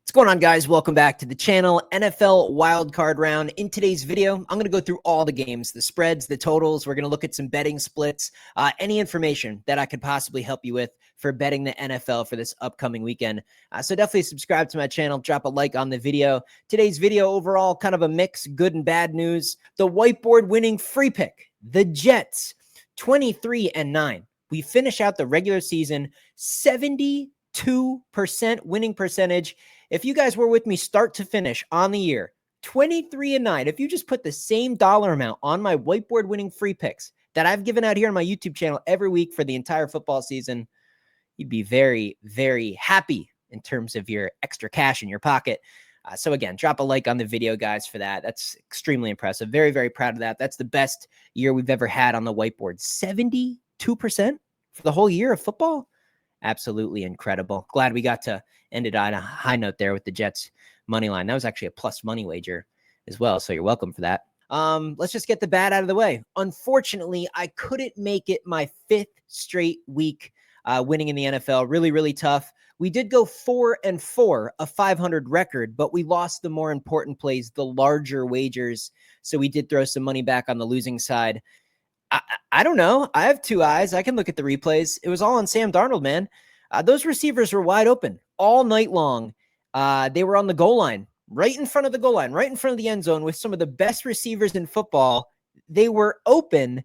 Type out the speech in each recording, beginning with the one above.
What's going on, guys? Welcome back to the channel. NFL wildcard round. In today's video, I'm going to go through all the games, the spreads, the totals. We're going to look at some betting splits, any information that I could possibly help you with for betting the NFL for this upcoming weekend. So definitely subscribe to my channel, drop a like on the video. Today's video overall, kind of a mix, good and bad news. The whiteboard winning free pick, the Jets, 23-9. We finish out the regular season, 72% winning percentage. If you guys were with me start to finish on the year, 23-9, if you just put the same dollar amount on my whiteboard winning free picks that I've given out here on my YouTube channel every week for the entire football season, you'd be very, very happy in terms of your extra cash in your pocket. So again, drop a like on the video, guys, for that. That's extremely impressive. Very, very proud of that. That's the best year we've ever had on the whiteboard. 72% for the whole year of football. Absolutely incredible. Glad we got to end it on a high note there with the Jets money line. That was actually a plus money wager as well, so you're welcome for that. Let's just get the bad out of the way. Unfortunately, I couldn't make it my fifth straight week winning in the NFL. Really, really tough. We did go 4-4, a 500 record, but we lost the more important plays, the larger wagers. So we did throw some money back on the losing side. I don't know. I have two eyes. I can look at the replays. It was all on Sam Darnold, man. Those receivers were wide open all night long. They were on the goal line, right in front of the goal line, right in front of the end zone with some of the best receivers in football. They were open.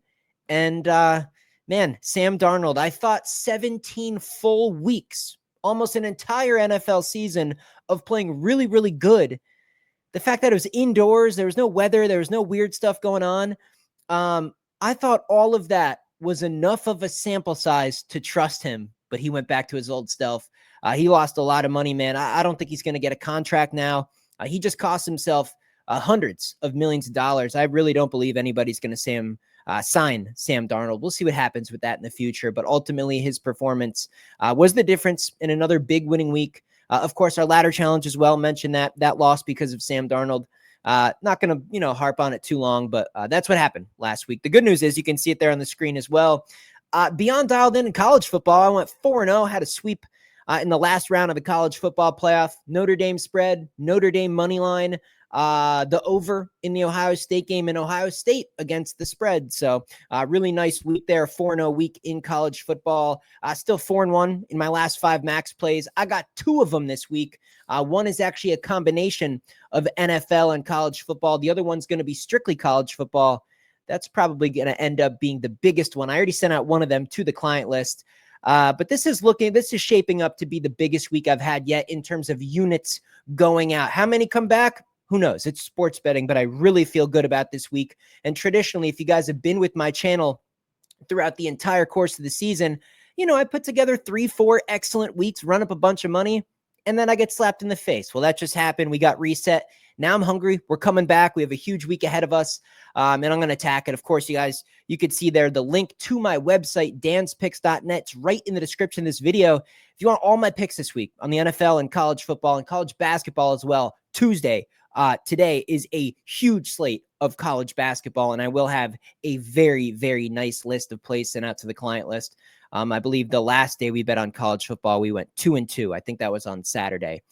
And, man, Sam Darnold, I thought 17 full weeks, almost an entire NFL season of playing really, really good. The fact that it was indoors, there was no weather, there was no weird stuff going on. I thought all of that was enough of a sample size to trust him, but he went back to his old self. He lost a lot of money, man. I don't think he's going to get a contract now. He just cost himself hundreds of millions of dollars. I really don't believe anybody's going to sign Sam Darnold. We'll see what happens with that in the future, but ultimately his performance was the difference in another big winning week. Of course, our ladder challenge as well mentioned that loss because of Sam Darnold. Not going to, harp on it too long, but that's what happened last week. The good news is you can see it there on the screen as well. Beyond dialed in college football, I went 4-0, had a sweep in the last round of the college football playoff. Notre Dame spread, Notre Dame money line, the over in the Ohio State game, in Ohio State against the spread. So really nice week there, 4-0 week in college football. Still 4-1 in my last 5 max plays. I got 2 of them this week. One is actually a combination of NFL and college football. The other one's going to be strictly college football. That's probably going to end up being the biggest one. I already sent out one of them to the client list. But this is shaping up to be the biggest week I've had yet in terms of units going out. How many come back? Who knows? It's sports betting, but I really feel good about this week. And traditionally, if you guys have been with my channel throughout the entire course of the season, I put together 3-4 excellent weeks, run up a bunch of money, and then I get slapped in the face. Well, that just happened. We got reset. Now I'm hungry. We're coming back. We have a huge week ahead of us, and I'm going to attack it. Of course, you could see there the link to my website, danspicks.net. It's right in the description of this video. If you want all my picks this week on the NFL and college football and college basketball as well, Tuesday, today is a huge slate of college basketball, and I will have a very, very nice list of plays sent out to the client list. I believe the last day we bet on college football, we went 2-2. I think that was on Saturday.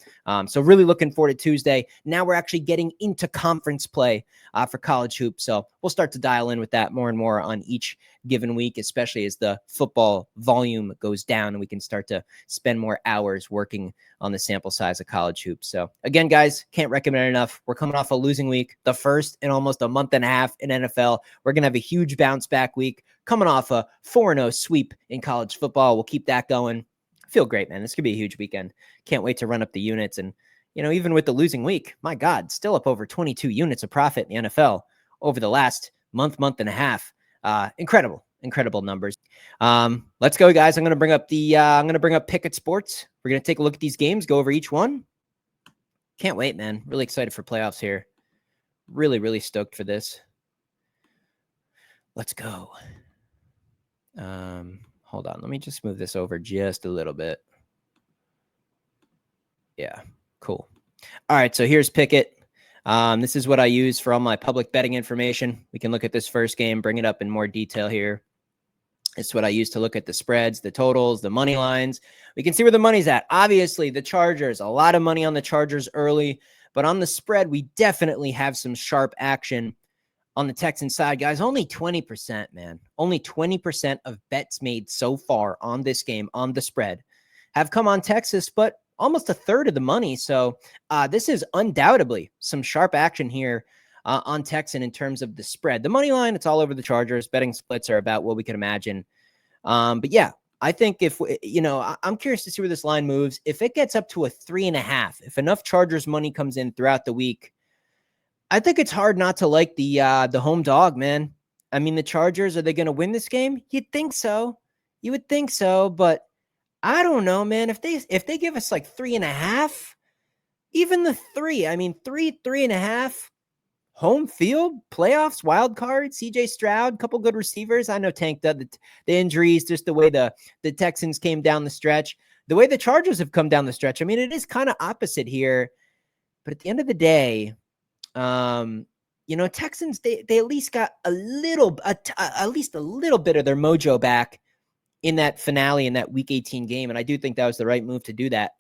So really looking forward to Tuesday. Now we're actually getting into conference play for college hoops. So we'll start to dial in with that more and more on each given week, especially as the football volume goes down and we can start to spend more hours working on the sample size of college hoops. So again, guys, can't recommend it enough. We're coming off a losing week, the first in almost a month and a half in NFL. We're going to have a huge bounce back week coming off a 4-0 sweep in college football. We'll keep that going. I feel great, man. This could be a huge weekend. Can't wait to run up the units. And, even with the losing week, my God, still up over 22 units of profit in the NFL over the last month and a half. Incredible numbers. Let's go, guys. I'm going to bring up Pickett Sports. We're going to take a look at these games, go over each one. Can't wait, man. Really excited for playoffs here. Really, really stoked for this. Let's go. Hold on. Let me just move this over just a little bit. Yeah, cool. All right, so here's Pickett. This is what I use for all my public betting information. We can look at this first game, bring it up in more detail here. It's what I use to look at the spreads, the totals, the money lines. We can see where the money's at. Obviously, the Chargers, a lot of money on the Chargers early, but on the spread, we definitely have some sharp action on the Texan side, guys. Only 20%, man. Only 20% of bets made so far on this game, on the spread, have come on Texas, but almost a third of the money. So this is undoubtedly some sharp action here on Texan in terms of the spread. The money line, it's all over the Chargers. Betting splits are about what we could imagine. But yeah, I think if, I'm curious to see where this line moves. If it gets up to a 3.5, if enough Chargers money comes in throughout the week, I think it's hard not to like the home dog, man. I mean, the Chargers, are they going to win this game? You'd think so. You would think so, but I don't know, man. If they give us like 3.5, even the 3, I mean, 3.5, home field, playoffs, wild card, CJ Stroud, couple good receivers. I know Tank did the injuries, just the way the Texans came down the stretch, the way the Chargers have come down the stretch. I mean, it is kind of opposite here, but at the end of the day, Texans, they at least got at least a little bit of their mojo back in that finale, in that week 18 game. And I do think that was the right move to do that.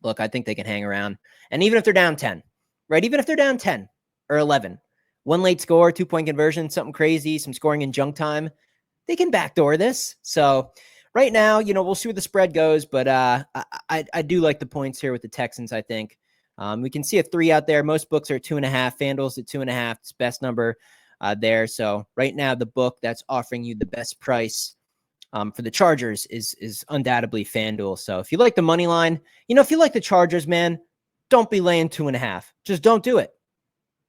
Look, I think they can hang around. And even if they're down 10, right? Even if they're down 10 or 11, one late score, 2-point conversion, something crazy, some scoring in junk time, they can backdoor this. So right now, we'll see where the spread goes, but I do like the points here with the Texans, I think. We can see a 3 out there. Most books are 2.5. FanDuel's at 2.5. It's best number there. So right now, the book that's offering you the best price for the Chargers is undoubtedly FanDuel. So if you like the money line, if you like the Chargers, man, don't be laying 2.5. Just don't do it.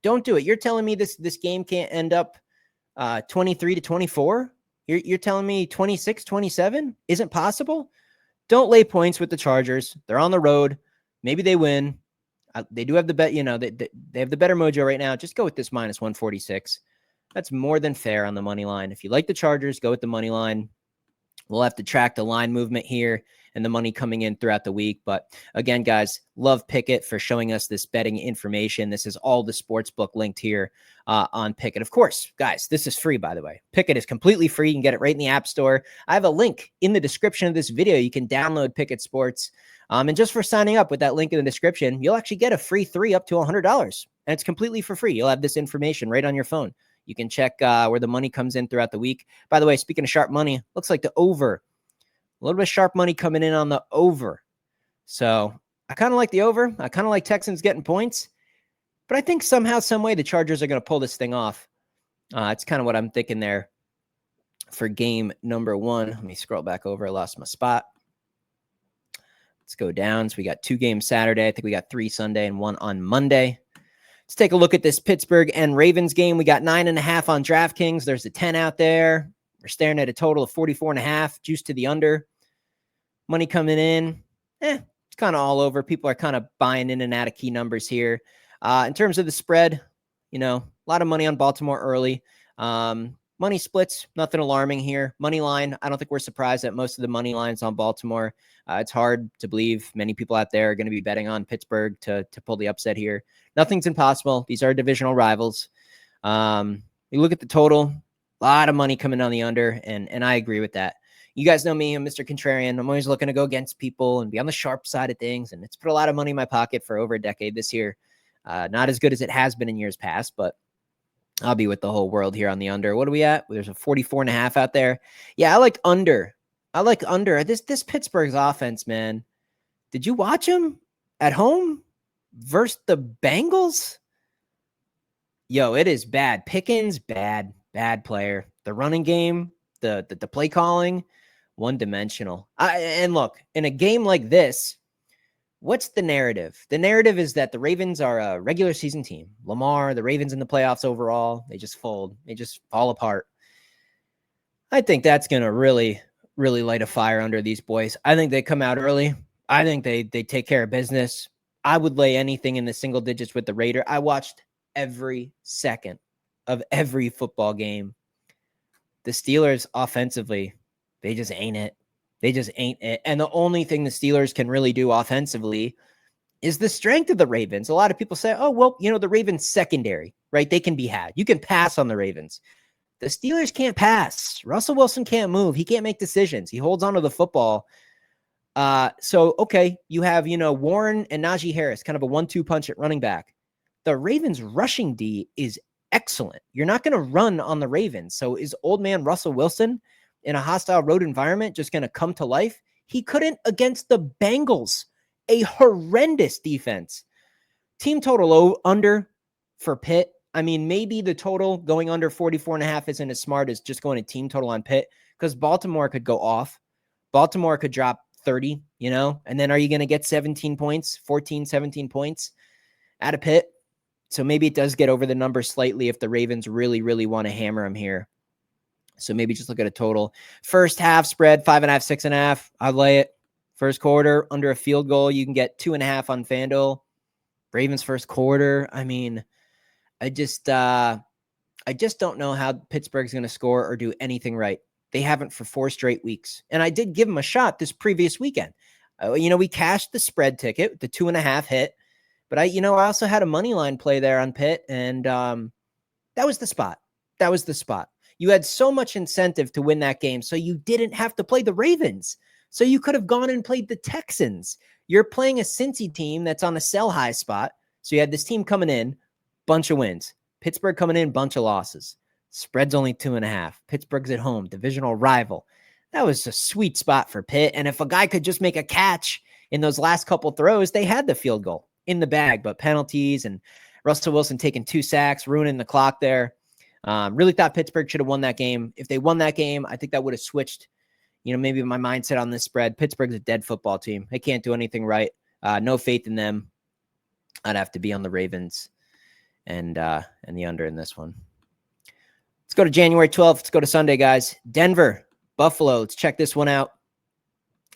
Don't do it. You're telling me this game can't end up 23-24? You're telling me 26-27 isn't possible? Don't lay points with the Chargers. They're on the road. Maybe they win. They do have the bet, they have the better mojo right now. Just go with this minus 146. That's more than fair on the money line. If you like the Chargers, go with the money line. We'll have to track the line movement here and the money coming in throughout the week. But again, guys, love Pickett for showing us this betting information. This is all the sports book linked here on Pickett. Of course, guys, this is free, by the way. Pickett is completely free. You can get it right in the App Store. I have a link in the description of this video. You can download Pickett Sports. And just for signing up with that link in the description, you'll actually get a free 3 up to $100. And it's completely for free. You'll have this information right on your phone. You can check where the money comes in throughout the week. By the way, speaking of sharp money, looks like the over. A little bit of sharp money coming in on the over. So I kind of like the over. I kind of like Texans getting points. But I think somehow, some way, the Chargers are going to pull this thing off. It's kind of what I'm thinking there for game number 1. Let me scroll back over. I lost my spot. Let's go down. So we got 2 games Saturday. I think we got 3 Sunday and 1 on Monday. Let's take a look at this Pittsburgh and Ravens game. We got 9.5 on DraftKings. There's a 10 out there. We're staring at a total of 44.5, juice to the under. Money coming in. It's kind of all over. People are kind of buying in and out of key numbers here. In terms of the spread, a lot of money on Baltimore early. Money splits, nothing alarming here. Money line, I don't think we're surprised at most of the money lines on Baltimore. It's hard to believe many people out there are going to be betting on Pittsburgh to pull the upset here. Nothing's impossible. These are divisional rivals. You look at the total, a lot of money coming on the under, and I agree with that. You guys know me, I'm Mr. Contrarian. I'm always looking to go against people and be on the sharp side of things, and it's put a lot of money in my pocket for over a decade this year. Not as good as it has been in years past, but I'll be with the whole world here on the under. What are we at? There's a 44.5 out there. Yeah, I like under. This Pittsburgh's offense, man. Did you watch them at home versus the Bengals? Yo, it is bad. Pickens, bad player. The running game, the play calling, one-dimensional. And look, in a game like this, what's the narrative? The narrative is that the Ravens are a regular season team. Lamar, the Ravens in the playoffs overall, they just fold. They just fall apart. I think that's going to really, really light a fire under these boys. I think they come out early. I think they take care of business. I would lay anything in the single digits with the Raider. I watched every second of every football game. The Steelers offensively, they just ain't it. They just ain't it. And the only thing the Steelers can really do offensively is the strength of the Ravens. A lot of people say, oh, well, the Ravens secondary, right? They can be had. You can pass on the Ravens. The Steelers can't pass. Russell Wilson can't move. He can't make decisions. He holds onto the football. So, okay, you have, Warren and Najee Harris, kind of a 1-2 punch at running back. The Ravens rushing D is excellent. You're not going to run on the Ravens. So is old man Russell Wilson in a hostile road environment just going to come to life? He couldn't against the Bengals, a horrendous defense. Team total under for Pitt. I mean, maybe the total going under 44.5 isn't as smart as just going to team total on Pitt, because Baltimore could go off. Baltimore could drop 30, and then are you going to get 17 points, 14, 17 points out of Pitt? So maybe it does get over the number slightly if the Ravens really, really want to hammer them here. So maybe just look at a total. First half spread, 5.5, 6.5. I'd lay it. First quarter, under a field goal, you can get 2.5 on FanDuel. Ravens first quarter. I mean, I just don't know how Pittsburgh's going to score or do anything right. They haven't for 4 straight weeks. And I did give them a shot this previous weekend. We cashed the spread ticket, the 2.5 hit. But I also had a money line play there on Pitt, and that was the spot. That was the spot. You had so much incentive to win that game, so you didn't have to play the Ravens. So you could have gone and played the Texans. You're playing a Cincy team that's on a sell high spot. So you had this team coming in, bunch of wins. Pittsburgh coming in, bunch of losses. Spread's only 2.5. Pittsburgh's at home, divisional rival. That was a sweet spot for Pitt. And if a guy could just make a catch in those last couple throws, they had the field goal in the bag, but penalties and Russell Wilson taking 2 sacks, ruining the clock there. Really thought Pittsburgh should have won that game. If they won that game, I think that would have switched, maybe my mindset on this spread. Pittsburgh's a dead football team. They can't do anything right. No faith in them. I'd have to be on the Ravens and the under in this one. Let's go to January 12th. Let's go to Sunday, guys. Denver, Buffalo. Let's check this one out.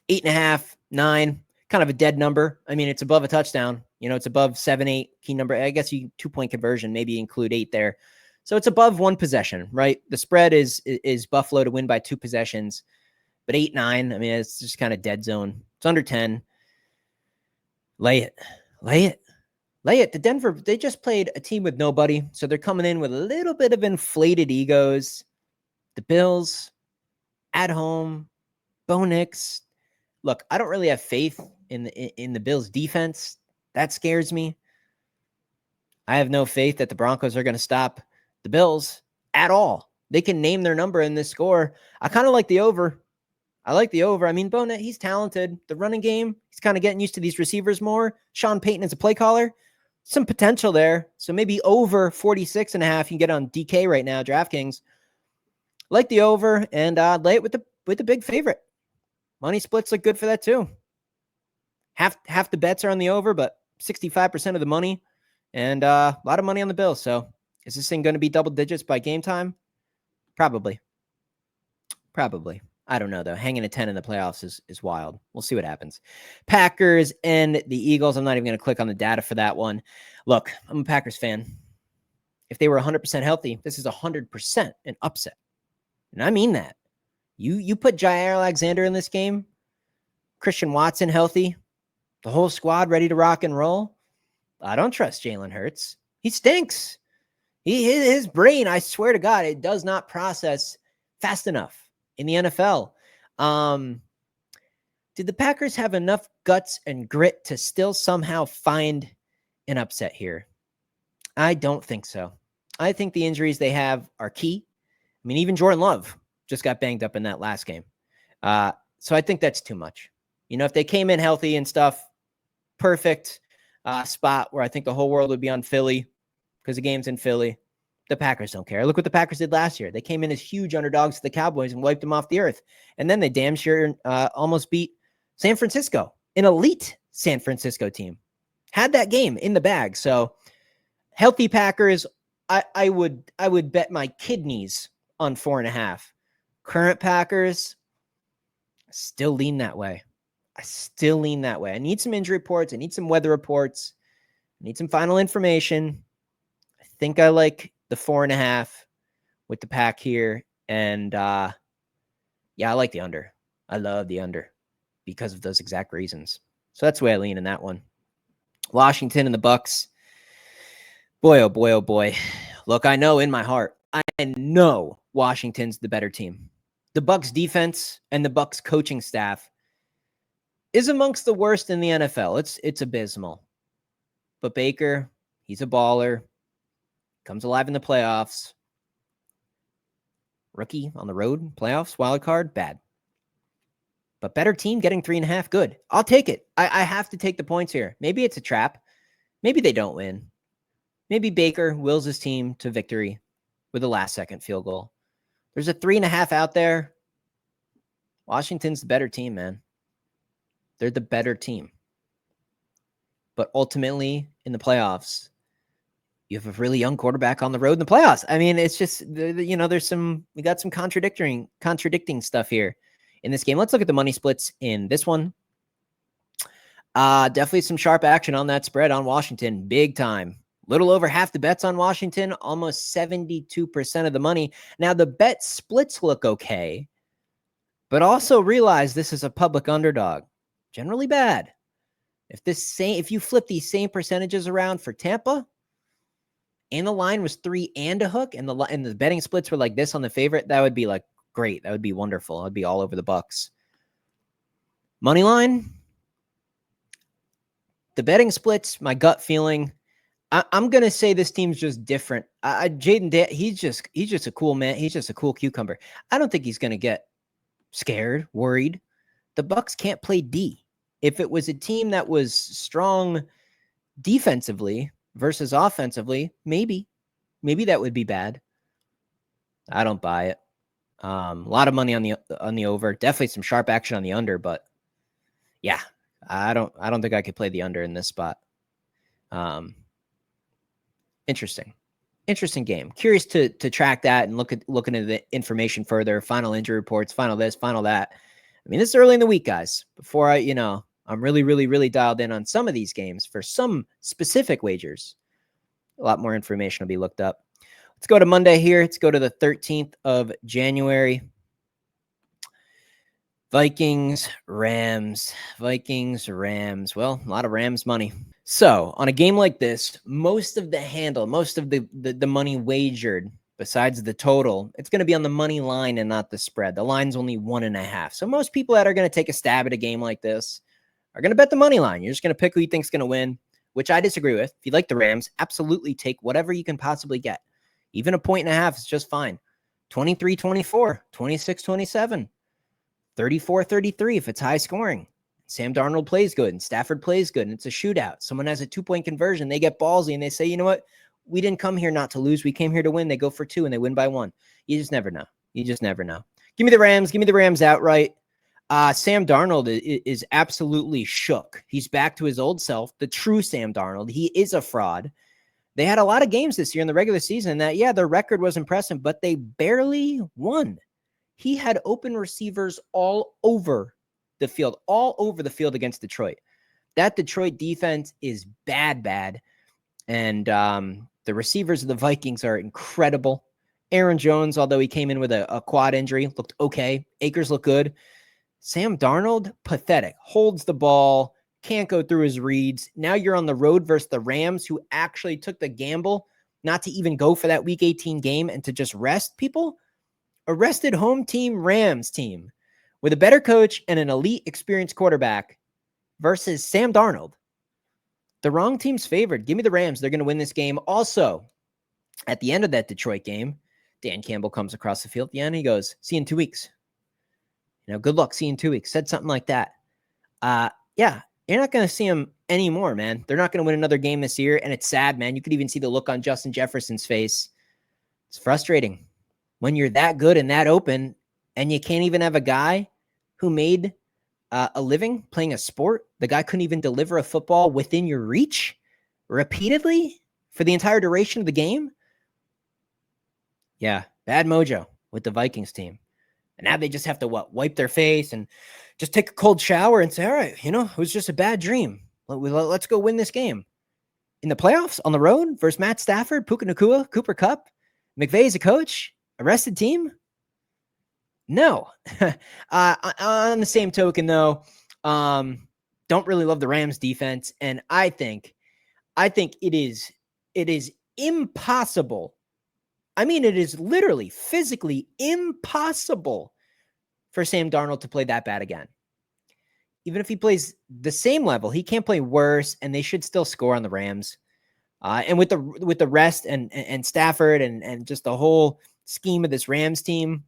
8.5, 9, kind of a dead number. I mean, it's above a touchdown. It's above 7, 8 key number. I guess you 2-point conversion, maybe include 8 there. So it's above 1 possession, right? The spread is Buffalo to win by 2 possessions, but 8, 9. I mean, it's just kind of dead zone. It's under 10. Lay it. The Denver, they just played a team with nobody, so they're coming in with a little bit of inflated egos. The Bills, at home, Bo Nix. Look, I don't really have faith in the Bills' defense. That scares me. I have no faith that the Broncos are going to stop the Bills at all. They can name their number in this score. I kind of like the over. I mean, Bo Nix, he's talented. The running game, he's kind of getting used to these receivers more. Sean Payton is a play caller. Some potential there. So maybe over 46.5. You can get on DK right now, DraftKings. Like the over, and lay it with the big favorite. Money splits look good for that too. Half the bets are on the over, but 65% of the money, and a lot of money on the Bills. So is this thing going to be double digits by game time? Probably. I don't know, though. Hanging a 10 in the playoffs is wild. We'll see what happens. Packers and the Eagles. I'm not even going to click on the data for that one. Look, I'm a Packers fan. If they were 100% healthy, this is 100% an upset. And I mean that. You put Jair Alexander in this game, Christian Watson healthy, the whole squad ready to rock and roll. I don't trust Jalen Hurts. He stinks. His brain, I swear to God, it does not process fast enough in the NFL. Did the Packers have enough guts and grit to still somehow find an upset here? I don't think so. I think the injuries they have are key. I mean, even Jordan Love just got banged up in that last game. So I think that's too much. If they came in healthy and stuff, perfect spot where I think the whole world would be on Philly because the game's in Philly. The Packers don't care. Look what the Packers did last year. They came in as huge underdogs to the Cowboys and wiped them off the earth. And then they damn sure almost beat San Francisco, an elite San Francisco team. Had that game in the bag. So healthy Packers, I would bet my kidneys on 4.5. Current Packers, I still lean that way. I need some injury reports. I need some weather reports. I need some final information. I think I like the 4.5 with the pack here. And I like the under. I love the under because of those exact reasons. So that's the way I lean in that one. Washington and the Bucks. Boy, oh boy, oh boy. Look, I know in my heart, I And no, Washington's the better team. The Bucs defense and the Bucs coaching staff is amongst the worst in the NFL. It's abysmal. But Baker, he's a baller. Comes alive in the playoffs. Rookie on the road, playoffs, wild card, bad. But better team getting 3.5, good. I'll take it. I have to take the points here. Maybe it's a trap. Maybe they don't win. Maybe Baker wills his team to victory with a last-second field goal. There's a 3.5 out there. Washington's the better team, man. They're the better team. But ultimately, in the playoffs, you have a really young quarterback on the road in the playoffs. I mean, it's just, we got some contradicting stuff here in this game. Let's look at the money splits in this one. Definitely some sharp action on that spread on Washington. Big time. Little over half the bets on Washington, almost 72% of the money. Now, the bet splits look okay, but also realize this is a public underdog. Generally bad. If you flip these same percentages around for Tampa, and the line was 3 and a hook, and the betting splits were like this on the favorite, that would be like great. That would be wonderful. I'd be all over the Bucs. Money line, the betting splits, my gut feeling, I'm gonna say this team's just different. Jaden, he's just a cool man. He's just a cool cucumber. I don't think he's gonna get scared, worried. The Bucs can't play D. If it was a team that was strong defensively versus offensively, maybe that would be bad. I don't buy it. A lot of money on the over. Definitely some sharp action on the under, but yeah, I don't think I could play the under in this spot. Interesting game. Curious to track that and looking at the information further. Final injury reports, final this, final that. I mean, this is early in the week, guys. Before I'm really dialed in on some of these games for some specific wagers. A lot more information will be looked up. Let's go to Monday here. Let's go to the 13th of January. Vikings, Rams. Well, a lot of Rams money. So on a game like this, most of the money wagered, besides the total, it's going to be on the money line and not the spread. The line's only 1.5. So most people that are going to take a stab at a game like this are going to bet the money line. You're just going to pick who you think's going to win, which I disagree with. If you like the Rams, absolutely take whatever you can possibly get. Even a 1.5 is just fine. 23-24, 26-27, 34-33 if it's high scoring. Sam Darnold plays good and Stafford plays good and it's a shootout. Someone has a 2-point conversion. They get ballsy and they say, you know what? We didn't come here not to lose. We came here to win. They go for 2 and they win by 1. You just never know. Give me the Rams. Give me the Rams outright. Sam Darnold is absolutely shook. He's back to his old self, the true Sam Darnold. He is a fraud. They had a lot of games this year in the regular season that, yeah, their record was impressive, but they barely won. He had open receivers all over the field against Detroit. That Detroit defense is bad. And the receivers of the Vikings are incredible. Aaron Jones, although he came in with a quad injury, looked okay. Akers looked good. Sam Darnold, pathetic. Holds the ball, can't go through his reads. Now you're on the road versus the Rams, who actually took the gamble not to even go for that Week 18 game and to just rest people. A rested home team Rams team with a better coach and an elite experienced quarterback versus Sam Darnold. The wrong team's favored. Give me the Rams. They're going to win this game. Also, at the end of that Detroit game, Dan Campbell comes across the field at the end. He goes, see you in 2 weeks. Good luck. See you in 2 weeks. Said something like that. Yeah, you're not going to see him anymore, man. They're not going to win another game this year. And it's sad, man. You could even see the look on Justin Jefferson's face. It's frustrating when you're that good and that open and you can't even have a guy who made a living playing a sport. The guy couldn't even deliver a football within your reach repeatedly for the entire duration of the game. Yeah, bad mojo with the Vikings team. And now they just have to wipe their face and just take a cold shower and say, all right, it was just a bad dream. Let's go win this game. In the playoffs, on the road, versus Matt Stafford, Puka Nacua, Cooper Kupp, McVay's a coach, arrested team? No. On the same token, though, don't really love the Rams defense. And I think it is impossible I mean, it is literally physically impossible for Sam Darnold to play that bad again. Even if he plays the same level, he can't play worse, and they should still score on the Rams. And with the rest and Stafford and just the whole scheme of this Rams team,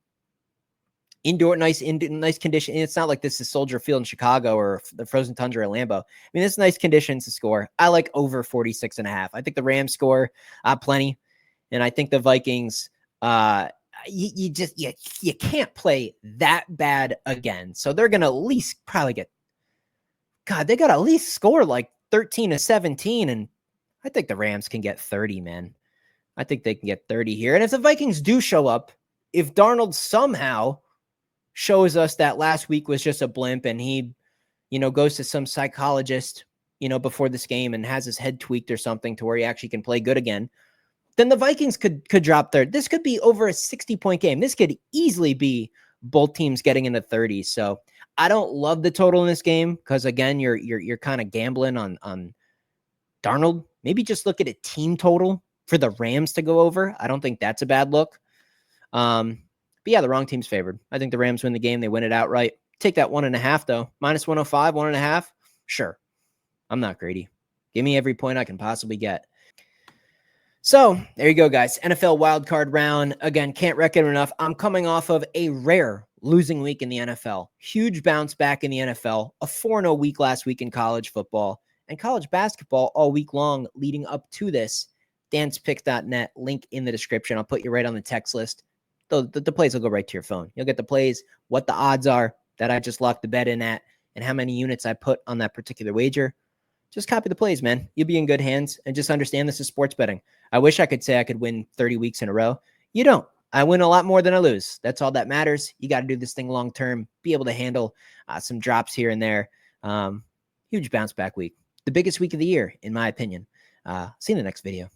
nice condition. It's not like this is Soldier Field in Chicago or the frozen tundra at Lambeau. I mean, it's nice conditions to score. I like over 46.5. I think the Rams score plenty, and I think the Vikings. You can't play that bad again. So they're gonna at least probably get. God, they got to at least score like 13-17, and I think the Rams can get 30, man. I think they can get 30 here. And if the Vikings do show up, if Darnold somehow shows us that last week was just a blimp and he, goes to some psychologist, before this game and has his head tweaked or something to where he actually can play good again, then the Vikings could drop third. This could be over a 60-point game. This could easily be both teams getting in the 30s. So I don't love the total in this game because, again, you're kind of gambling on Darnold. Maybe just look at a team total for the Rams to go over. I don't think that's a bad look. But yeah, the wrong team's favored. I think the Rams win the game. They win it outright. Take that 1.5 though. Minus 105, 1.5. Sure. I'm not greedy. Give me every point I can possibly get. So there you go, guys. NFL wildcard round. Again, can't recommend enough. I'm coming off of a rare losing week in the NFL. Huge bounce back in the NFL. A 4-0 week last week in college football and college basketball all week long leading up to this. danspicks.net, link in the description. I'll put you right on the text list. The plays will go right to your phone. You'll get the plays, what the odds are that I just locked the bet in at, and how many units I put on that particular wager. Just copy the plays, man. You'll be in good hands, and just understand this is sports betting. I wish I could say I could win 30 weeks in a row. You don't. I win a lot more than I lose. That's all that matters. You got to do this thing long term, be able to handle some drops here and there. Huge bounce back week. The biggest week of the year, in my opinion. See you in the next video.